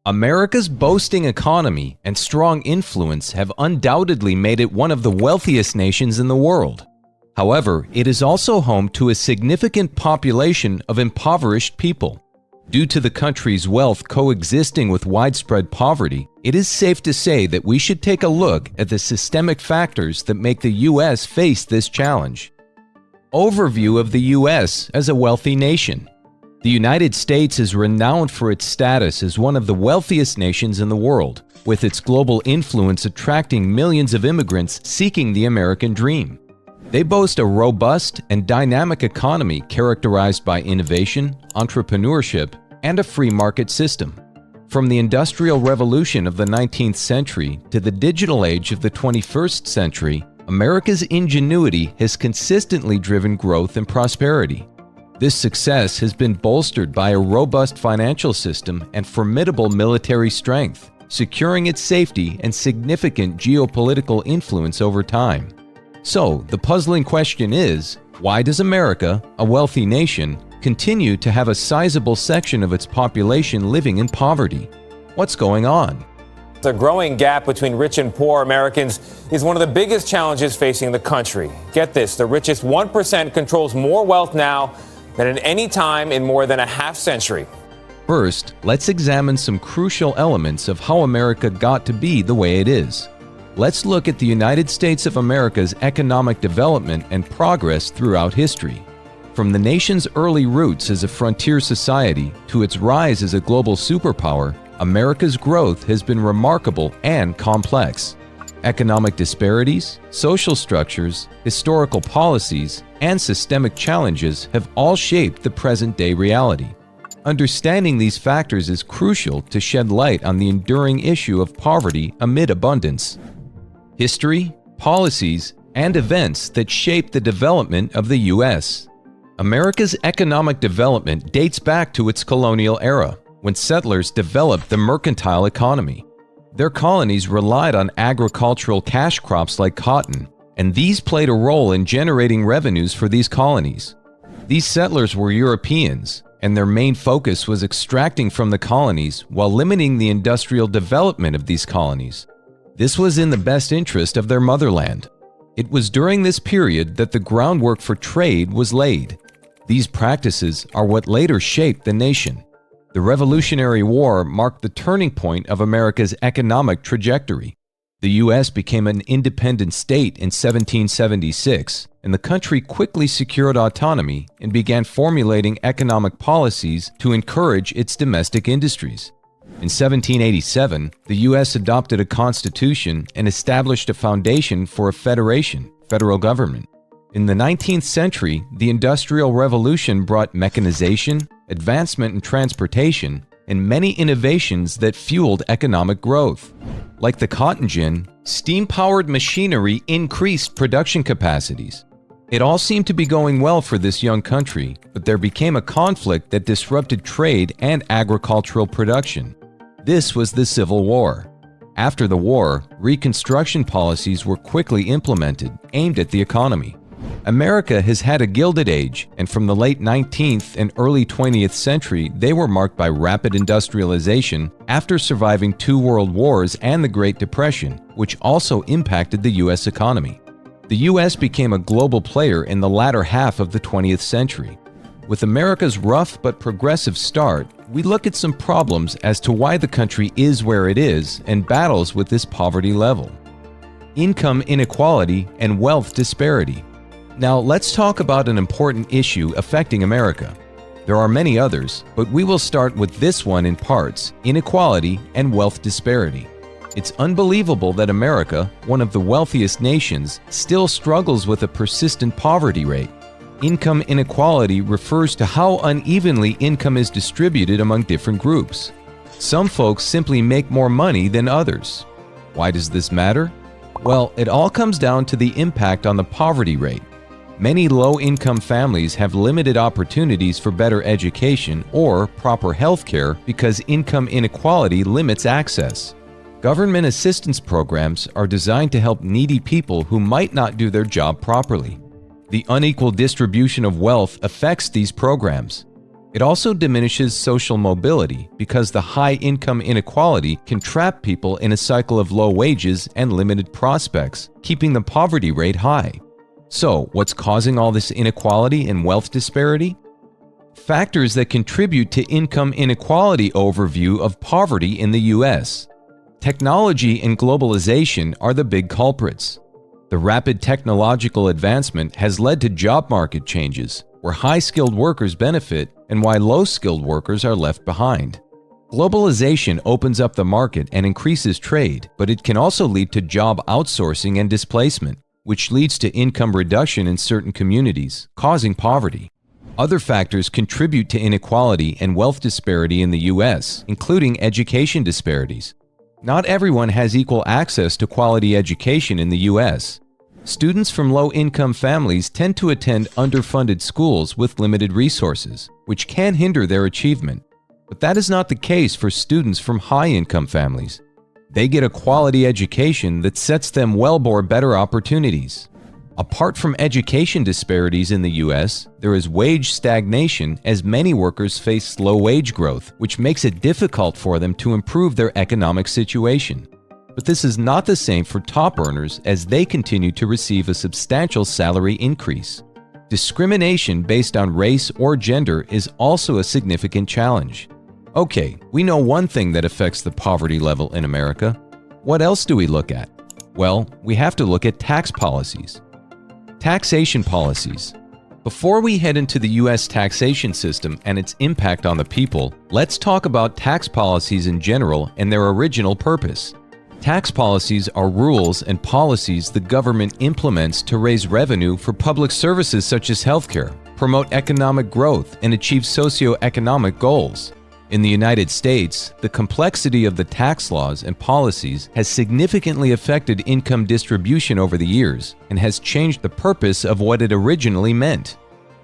America's boasting economy and strong influence have undoubtedly made it one of the wealthiest nations in the world. However, it is also home to a significant population of impoverished people. Due to the country's wealth coexisting with widespread poverty, it is safe to say that we should take a look at the systemic factors that make the U.S. face this challenge. Overview of the U.S. as a wealthy nation. The United States is renowned for its status as one of the wealthiest nations in the world, with its global influence attracting millions of immigrants seeking the American dream. They boast a robust and dynamic economy characterized by innovation, entrepreneurship, and a free market system. From the Industrial Revolution of the 19th century to the digital age of the 21st century, America's ingenuity has consistently driven growth and prosperity. This success has been bolstered by a robust financial system and formidable military strength, securing its safety and significant geopolitical influence over time. So, the puzzling question is, why does America, a wealthy nation, continue to have a sizable section of its population living in poverty? What's going on? The growing gap between rich and poor Americans is one of the biggest challenges facing the country. Get this, the richest 1% controls more wealth now than at any time in more than a half century. First, let's examine some crucial elements of how America got to be the way it is. Let's look at the United States of America's economic development and progress throughout history. From the nation's early roots as a frontier society to its rise as a global superpower, America's growth has been remarkable and complex. Economic disparities, social structures, historical policies, and systemic challenges have all shaped the present-day reality. Understanding these factors is crucial to shed light on the enduring issue of poverty amid abundance. History, policies, and events that shape the development of the U.S. America's economic development dates back to its colonial era, when settlers developed the mercantile economy. Their colonies relied on agricultural cash crops like cotton, and these played a role in generating revenues for these colonies. These settlers were Europeans, and their main focus was extracting from the colonies while limiting the industrial development of these colonies. This was in the best interest of their motherland. It was during this period that the groundwork for trade was laid. These practices are what later shaped the nation. The Revolutionary War marked the turning point of America's economic trajectory. The U.S. became an independent state in 1776, and the country quickly secured autonomy and began formulating economic policies to encourage its domestic industries. In 1787, the U.S. adopted a constitution and established a foundation for a federal government. In the 19th century, the Industrial Revolution brought mechanization, advancement in transportation, and many innovations that fueled economic growth. Like the cotton gin, steam-powered machinery increased production capacities. It all seemed to be going well for this young country, but there became a conflict that disrupted trade and agricultural production. This was the Civil War. After the war, Reconstruction policies were quickly implemented, aimed at the economy. America has had a gilded age, and from the late 19th and early 20th century, they were marked by rapid industrialization after surviving 2 world wars and the Great Depression, which also impacted the U.S. economy. The U.S. became a global player in the latter half of the 20th century. With America's rough but progressive start, we look at some problems as to why the country is where it is and battles with this poverty level. Income inequality and wealth disparity. Now let's talk about an important issue affecting America. There are many others, but we will start with this one in parts: inequality and wealth disparity. It's unbelievable that America, one of the wealthiest nations, still struggles with a persistent poverty rate. Income inequality refers to how unevenly income is distributed among different groups. Some folks simply make more money than others. Why does this matter? Well, it all comes down to the impact on the poverty rate. Many low-income families have limited opportunities for better education or proper health care because income inequality limits access. Government assistance programs are designed to help needy people who might not do their job properly. The unequal distribution of wealth affects these programs. It also diminishes social mobility because the high income inequality can trap people in a cycle of low wages and limited prospects, keeping the poverty rate high. So, what's causing all this inequality and wealth disparity? Factors that contribute to income inequality overview of poverty in the U.S. Technology and globalization are the big culprits. The rapid technological advancement has led to job market changes, where high-skilled workers benefit and why low-skilled workers are left behind. Globalization opens up the market and increases trade, but it can also lead to job outsourcing and displacement, which leads to income reduction in certain communities, causing poverty. Other factors contribute to inequality and wealth disparity in the U.S., including education disparities. Not everyone has equal access to quality education in the U.S. Students from low-income families tend to attend underfunded schools with limited resources, which can hinder their achievement. But that is not the case for students from high-income families. They get a quality education that sets them well for better opportunities. Apart from education disparities in the U.S., there is wage stagnation as many workers face slow wage growth, which makes it difficult for them to improve their economic situation. But this is not the same for top earners as they continue to receive a substantial salary increase. Discrimination based on race or gender is also a significant challenge. Okay, we know one thing that affects the poverty level in America. What else do we look at? Well, we have to look at tax policies. Taxation policies. Before we head into the U.S. taxation system and its impact on the people, let's talk about tax policies in general and their original purpose. Tax policies are rules and policies the government implements to raise revenue for public services such as healthcare, promote economic growth, and achieve socioeconomic goals. In the United States, the complexity of the tax laws and policies has significantly affected income distribution over the years and has changed the purpose of what it originally meant.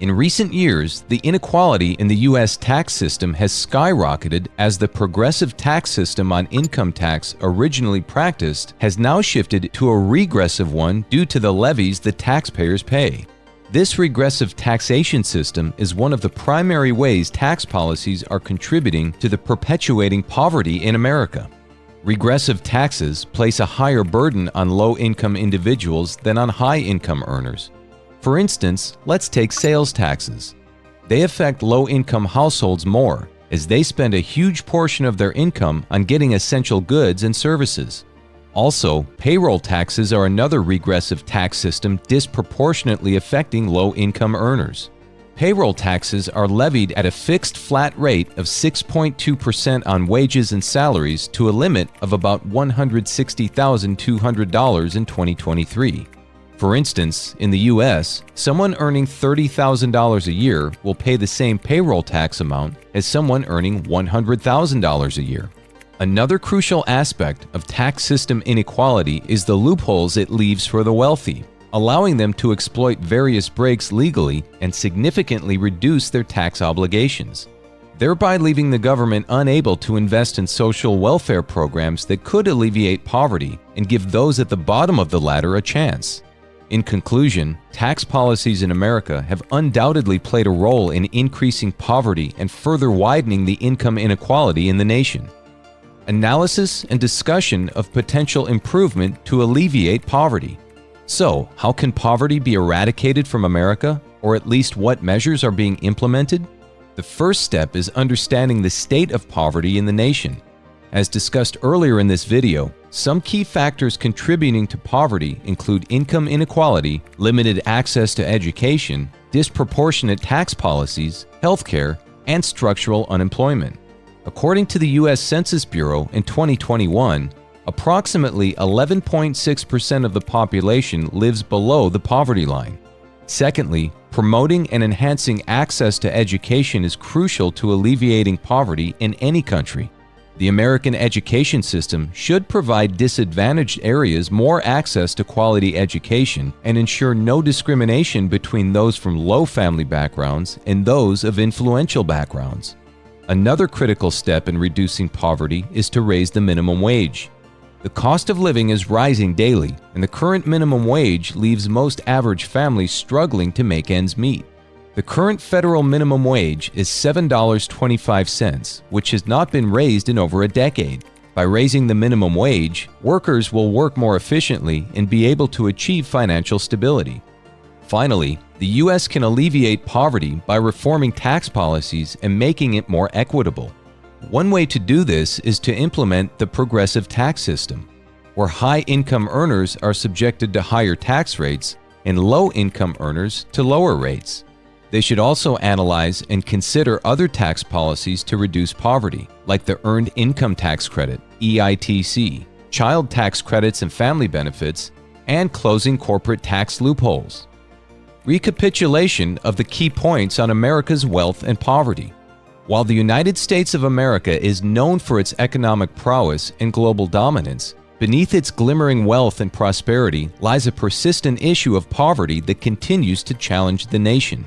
In recent years, the inequality in the U.S. tax system has skyrocketed as the progressive tax system on income tax originally practiced has now shifted to a regressive one due to the levies the taxpayers pay. This regressive taxation system is one of the primary ways tax policies are contributing to the perpetuating poverty in America. Regressive taxes place a higher burden on low-income individuals than on high-income earners. For instance, let's take sales taxes. They affect low-income households more, as they spend a huge portion of their income on getting essential goods and services. Also, payroll taxes are another regressive tax system disproportionately affecting low-income earners. Payroll taxes are levied at a fixed flat rate of 6.2% on wages and salaries to a limit of about $160,200 in 2023. For instance, in the U.S., someone earning $30,000 a year will pay the same payroll tax amount as someone earning $100,000 a year. Another crucial aspect of tax system inequality is the loopholes it leaves for the wealthy, allowing them to exploit various breaks legally and significantly reduce their tax obligations, thereby leaving the government unable to invest in social welfare programs that could alleviate poverty and give those at the bottom of the ladder a chance. In conclusion, tax policies in America have undoubtedly played a role in increasing poverty and further widening the income inequality in the nation. Analysis and discussion of potential improvement to alleviate poverty. So, how can poverty be eradicated from America, or at least what measures are being implemented? The first step is understanding the state of poverty in the nation. As discussed earlier in this video, some key factors contributing to poverty include income inequality, limited access to education, disproportionate tax policies, healthcare, and structural unemployment. According to the U.S. Census Bureau in 2021, approximately 11.6% of the population lives below the poverty line. Secondly, promoting and enhancing access to education is crucial to alleviating poverty in any country. The American education system should provide disadvantaged areas more access to quality education and ensure no discrimination between those from low family backgrounds and those of influential backgrounds. Another critical step in reducing poverty is to raise the minimum wage. The cost of living is rising daily, and the current minimum wage leaves most average families struggling to make ends meet. The current federal minimum wage is $7.25, which has not been raised in over a decade. By raising the minimum wage, workers will work more efficiently and be able to achieve financial stability. Finally, the U.S. can alleviate poverty by reforming tax policies and making it more equitable. One way to do this is to implement the progressive tax system, where high-income earners are subjected to higher tax rates and low-income earners to lower rates. They should also analyze and consider other tax policies to reduce poverty, like the Earned Income Tax Credit, EITC, child tax credits and family benefits, and closing corporate tax loopholes. Recapitulation of the key points on America's wealth and poverty. While the United States of America is known for its economic prowess and global dominance, beneath its glimmering wealth and prosperity lies a persistent issue of poverty that continues to challenge the nation.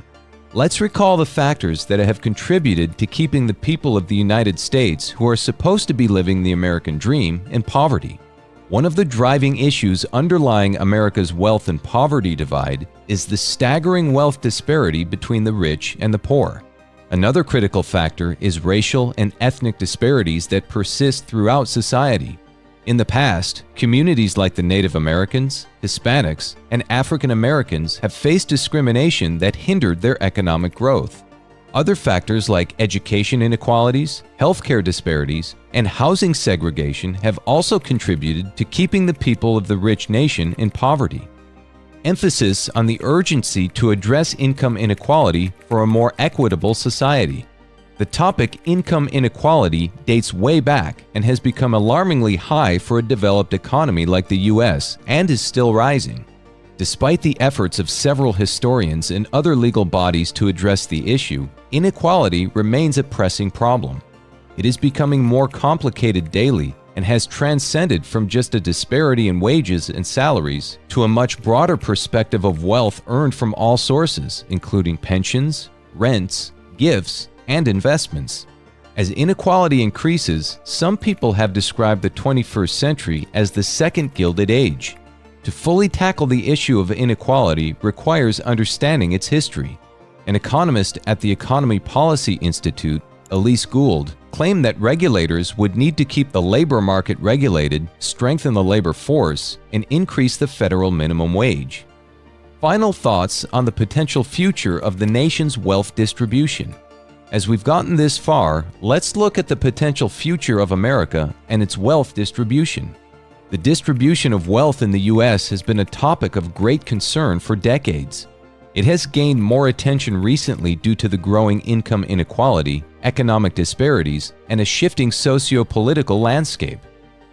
Let's recall the factors that have contributed to keeping the people of the United States, who are supposed to be living the American dream, in poverty. One of the driving issues underlying America's wealth and poverty divide is the staggering wealth disparity between the rich and the poor. Another critical factor is racial and ethnic disparities that persist throughout society. In the past, communities like the Native Americans, Hispanics, and African Americans have faced discrimination that hindered their economic growth. Other factors like education inequalities, healthcare disparities, and housing segregation have also contributed to keeping the people of the rich nation in poverty. Emphasis on the urgency to address income inequality for a more equitable society. The topic income inequality dates way back and has become alarmingly high for a developed economy like the U.S. and is still rising. Despite the efforts of several historians and other legal bodies to address the issue, inequality remains a pressing problem. It is becoming more complicated daily and has transcended from just a disparity in wages and salaries to a much broader perspective of wealth earned from all sources, including pensions, rents, gifts, and investments. As inequality increases, some people have described the 21st century as the second Gilded Age. To fully tackle the issue of inequality requires understanding its history. An economist at the Economy Policy Institute, Elise Gould, claimed that regulators would need to keep the labor market regulated, strengthen the labor force, and increase the federal minimum wage. Final thoughts on the potential future of the nation's wealth distribution. As we've gotten this far, let's look at the potential future of America and its wealth distribution. The distribution of wealth in the U.S. has been a topic of great concern for decades. It has gained more attention recently due to the growing income inequality, economic disparities, and a shifting socio-political landscape.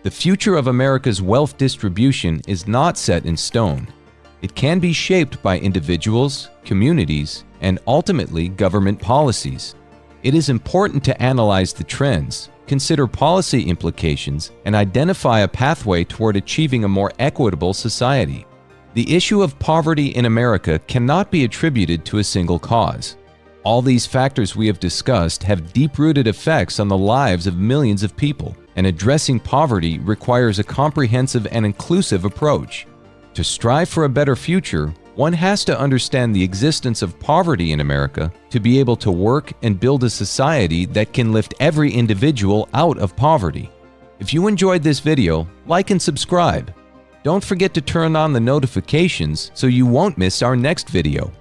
The future of America's wealth distribution is not set in stone. It can be shaped by individuals, communities, and ultimately government policies. It is important to analyze the trends, consider policy implications, and identify a pathway toward achieving a more equitable society. The issue of poverty in America cannot be attributed to a single cause. All these factors we have discussed have deep-rooted effects on the lives of millions of people, and addressing poverty requires a comprehensive and inclusive approach. To strive for a better future, one has to understand the existence of poverty in America to be able to work and build a society that can lift every individual out of poverty. If you enjoyed this video, like and subscribe. Don't forget to turn on the notifications so you won't miss our next video.